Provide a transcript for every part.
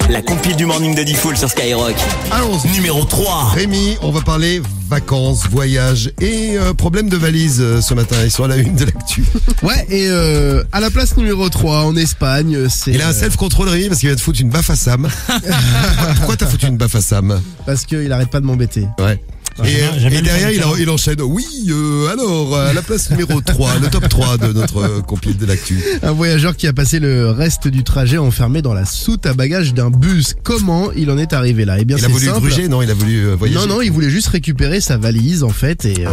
La compile du morning de Diffoul sur Skyrock. Allons-y. Numéro 3. Rémi, on va parler vacances, voyages et problèmes de valise ce matin. Ils sont à la une de l'actu. Ouais, et à la place numéro 3, en Espagne, c'est... Il a un self-control, Rémi, parce qu'il va te foutre une baffe à Sam. Pourquoi t'as foutu une baffe à Sam? Parce qu'il arrête pas de m'embêter. Ouais. Et derrière, il enchaîne. Oui, alors, à la place numéro 3, le top 3 de notre compil de l'actu. Un voyageur qui a passé le reste du trajet enfermé dans la soute à bagages d'un bus. Comment il en est arrivé là? Eh bien, Il a c'est voulu simple. gruger, non? Il a voulu voyager. Non, il voulait juste récupérer sa valise en fait et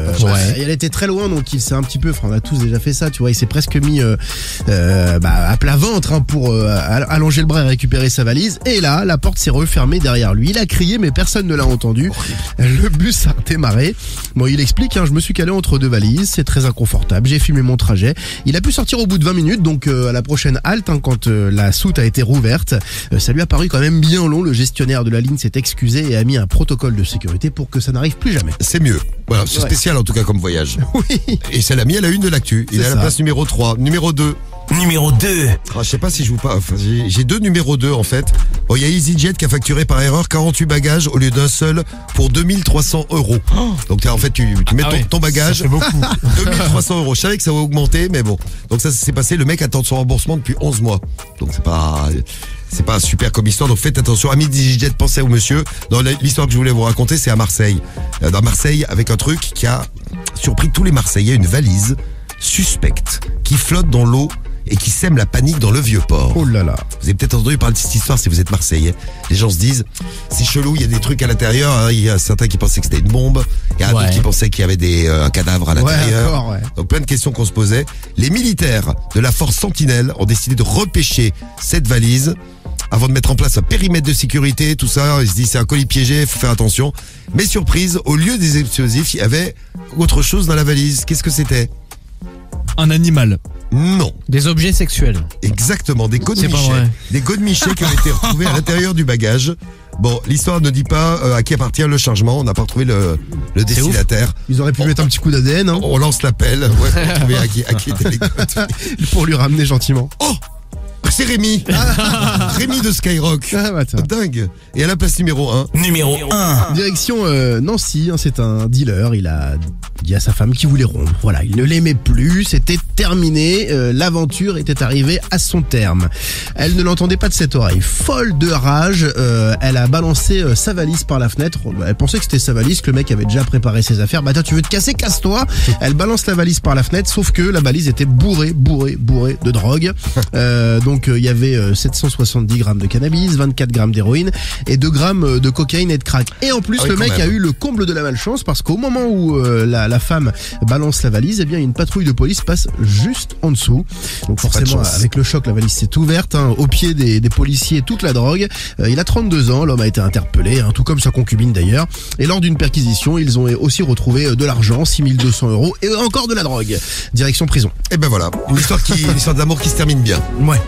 elle était très loin donc il s'est un petit peu, on a tous déjà fait ça, tu vois, il s'est presque mis à plat ventre pour allonger le bras et récupérer sa valise et là la porte s'est refermée derrière lui. Il a crié mais personne ne l'a entendu. Le bus a démarré. Bon, il explique, je me suis calé entre deux valises, c'est très inconfortable, j'ai filmé mon trajet. Il a pu sortir au bout de 20 minutes donc à la prochaine halte quand la soute a été rouverte. Ça lui a paru quand même bien long. Le gestionnaire de la ligne s'est excusé et a mis un protocole de sécurité pour que ça n'arrive plus jamais. C'est mieux. Voilà, c'est spécial en tout cas comme voyage. Oui. Et ça l'a mis à la une de l'actu. Il est à la place numéro 3. Numéro 2. Numéro 2. Je sais pas si je vous parle. Enfin, j'ai deux numéros 2 en fait. Bon, il y a EasyJet qui a facturé par erreur 48 bagages au lieu d'un seul pour 2300 €. Donc en fait, tu mets ton bagage. Ça fait beaucoup. 2300 €. Je savais que ça va augmenter, mais bon. Donc ça s'est passé. Le mec attend son remboursement depuis 11 mois. Donc c'est pas super comme histoire, donc faites attention. Amis d'EasyJet, pensez au monsieur. Dans l'histoire que je voulais vous raconter, c'est à Marseille. Dans Marseille, avec un truc qui a surpris tous les Marseillais, une valise suspecte qui flotte dans l'eau et qui sème la panique dans le Vieux-Port. Oh là là. Vous avez peut-être entendu parler de cette histoire si vous êtes Marseillais. Les gens se disent, c'est chelou, il y a des trucs à l'intérieur. Il y a certains qui pensaient que c'était une bombe. Il y a d'autres qui pensaient qu'il y avait un cadavre à l'intérieur. Donc plein de questions qu'on se posait. Les militaires de la force Sentinelle ont décidé de repêcher cette valise avant de mettre en place un périmètre de sécurité, tout ça. Ils se disent c'est un colis piégé, faut faire attention. Mais surprise, au lieu des explosifs, il y avait autre chose dans la valise. Qu'est-ce que c'était? Un animal. Non. Des objets sexuels. Exactement, des C'est pas vrai. Des godemichés qui ont été retrouvés à l'intérieur du bagage. Bon, l'histoire ne dit pas à qui appartient le chargement. On n'a pas retrouvé le destinataire. Ils auraient pu mettre un petit coup d'ADN On lance l'appel pour trouver à qui étaient les godes. pour lui ramener gentiment. Oh, c'est Rémi. Rémi de Skyrock. Dingue. Et à la place numéro 1. Numéro 1. Direction Nancy, c'est un dealer, il a dit à sa femme qu'il voulait rompre. Voilà, il ne l'aimait plus, c'était terminé, l'aventure était arrivée à son terme. Elle ne l'entendait pas de cette oreille. Folle de rage, elle a balancé sa valise par la fenêtre. Elle pensait que c'était sa valise, que le mec avait déjà préparé ses affaires. Bah toi, tu veux te casser, casse-toi. Elle balance la valise par la fenêtre, sauf que la valise était bourrée de drogue. Donc il y avait 770 grammes de cannabis, 24 grammes d'héroïne et 2 grammes de cocaïne et de crack. Et en plus, le mec a eu le comble de la malchance parce qu'au moment où la femme balance la valise, eh bien une patrouille de police passe juste en dessous. Donc forcément, avec le choc, la valise s'est ouverte. Au pied des policiers, toute la drogue. Il a 32 ans, l'homme a été interpellé, tout comme sa concubine d'ailleurs. Et lors d'une perquisition, ils ont aussi retrouvé de l'argent, 6200 € et encore de la drogue. Direction prison. Et ben voilà, une histoire d'amour qui se termine bien. Ouais.